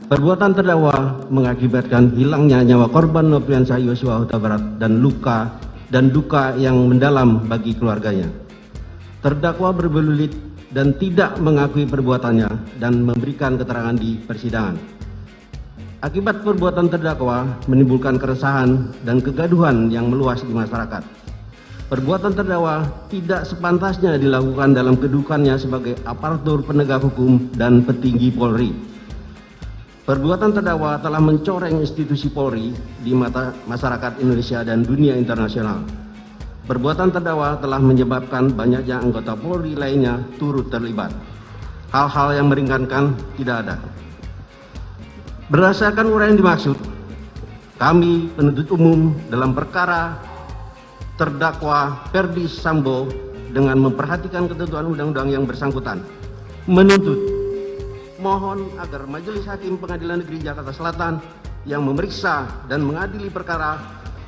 Perbuatan terdakwa mengakibatkan hilangnya nyawa korban Nofriansah Yosua Huta Barat dan luka dan duka yang mendalam bagi keluarganya. Terdakwa berbelulit dan tidak mengakui perbuatannya dan memberikan keterangan di persidangan. Akibat perbuatan terdakwa menimbulkan keresahan dan kegaduhan yang meluas di masyarakat. Perbuatan terdakwa tidak sepantasnya dilakukan dalam kedudukannya sebagai aparatur penegak hukum dan petinggi Polri. Perbuatan terdakwa telah mencoreng institusi Polri di mata masyarakat Indonesia dan dunia internasional. Perbuatan terdakwa telah menyebabkan banyaknya anggota Polri lainnya turut terlibat. Hal-hal yang meringankan tidak ada. Berdasarkan uraian dimaksud, kami penuntut umum dalam perkara terdakwa Ferdy Sambo dengan memperhatikan ketentuan undang-undang yang bersangkutan menuntut mohon agar Majelis Hakim Pengadilan Negeri Jakarta Selatan yang memeriksa dan mengadili perkara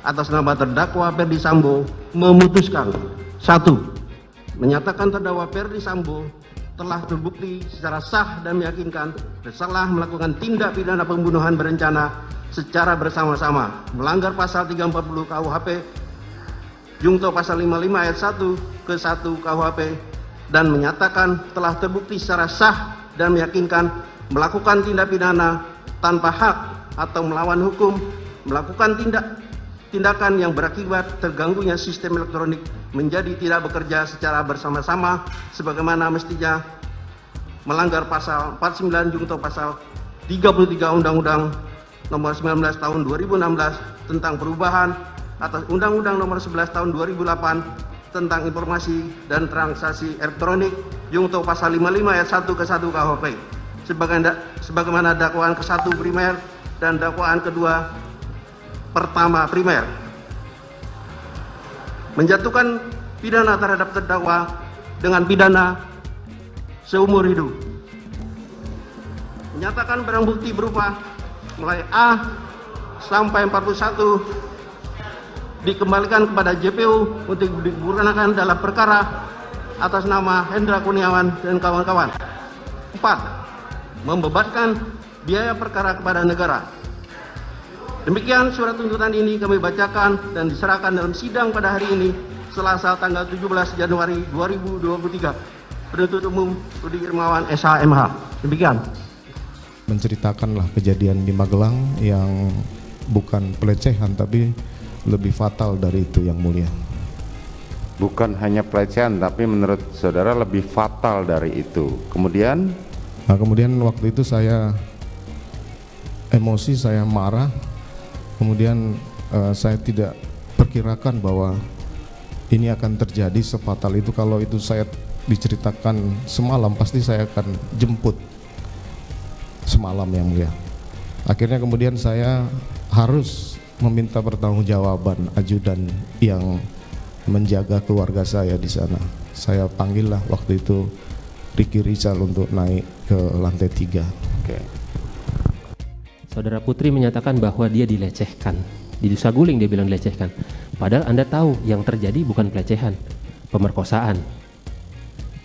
atas nama terdakwa Ferdy Sambo memutuskan: 1. Menyatakan terdakwa Ferdy Sambo telah terbukti secara sah dan meyakinkan bersalah melakukan tindak pidana pembunuhan berencana secara bersama-sama melanggar pasal 340 KUHP Junto pasal 55 ayat 1 ke 1 KUHP dan menyatakan telah terbukti secara sah dan meyakinkan melakukan tindak pidana tanpa hak atau melawan hukum, melakukan tindakan yang berakibat terganggunya sistem elektronik menjadi tidak bekerja secara bersama-sama sebagaimana mestinya, melanggar pasal 49 junto pasal 33 Undang-Undang Nomor 19 Tahun 2016 tentang perubahan atas Undang-Undang Nomor 11 Tahun 2008 tentang informasi dan transaksi elektronik junto pasal 55 ayat 1 ke 1 KUHP sebagaimana dakwaan ke-1 primer dan dakwaan kedua pertama primer. Menjatuhkan pidana terhadap terdakwa dengan pidana seumur hidup. Menyatakan barang bukti berupa mulai A sampai 41 dikembalikan kepada JPU untuk digunakan dalam perkara atas nama Hendra Kurniawan dan kawan-kawan. 4. Membebankan biaya perkara kepada negara. Demikian surat tuntutan ini kami bacakan dan diserahkan dalam sidang pada hari ini, Selasa tanggal 17 Januari 2023. Penuntut umum Rudi Irmawan SH.MH. Demikian. Menceritakanlah kejadian di Magelang yang bukan pelecehan tapi lebih fatal dari itu, Yang Mulia. Bukan hanya pelecehan tapi menurut saudara lebih fatal dari itu. Kemudian waktu itu saya emosi, saya marah. Kemudian saya tidak perkirakan bahwa ini akan terjadi sefatal itu. Kalau itu saya diceritakan semalam, pasti saya akan jemput semalam, Yang Mulia. Akhirnya kemudian saya harus meminta pertanggungjawaban ajudan yang menjaga keluarga saya di sana. Saya panggillah waktu itu Ricky Rizal untuk naik ke lantai 3. Oke. Saudara Putri menyatakan bahwa dia dilecehkan. Di Saguling dia bilang dilecehkan. Padahal Anda tahu yang terjadi bukan pelecehan, pemerkosaan.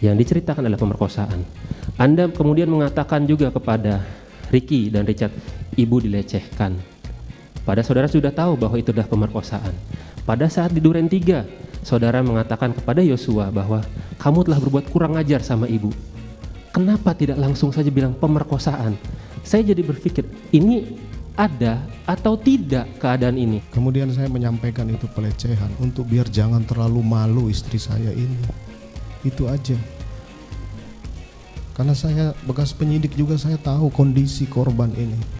Yang diceritakan adalah pemerkosaan. Anda kemudian mengatakan juga kepada Ricky dan Richard, ibu dilecehkan. Padahal saudara sudah tahu bahwa itu adalah pemerkosaan. Pada saat di Duren 3, saudara mengatakan kepada Yosua bahwa kamu telah berbuat kurang ajar sama ibu. Kenapa tidak langsung saja bilang pemerkosaan? Saya jadi berpikir, ini ada atau tidak keadaan ini? Kemudian saya menyampaikan itu pelecehan untuk biar jangan terlalu malu istri saya ini. Itu aja. Karena saya bekas penyidik juga, saya tahu kondisi korban ini.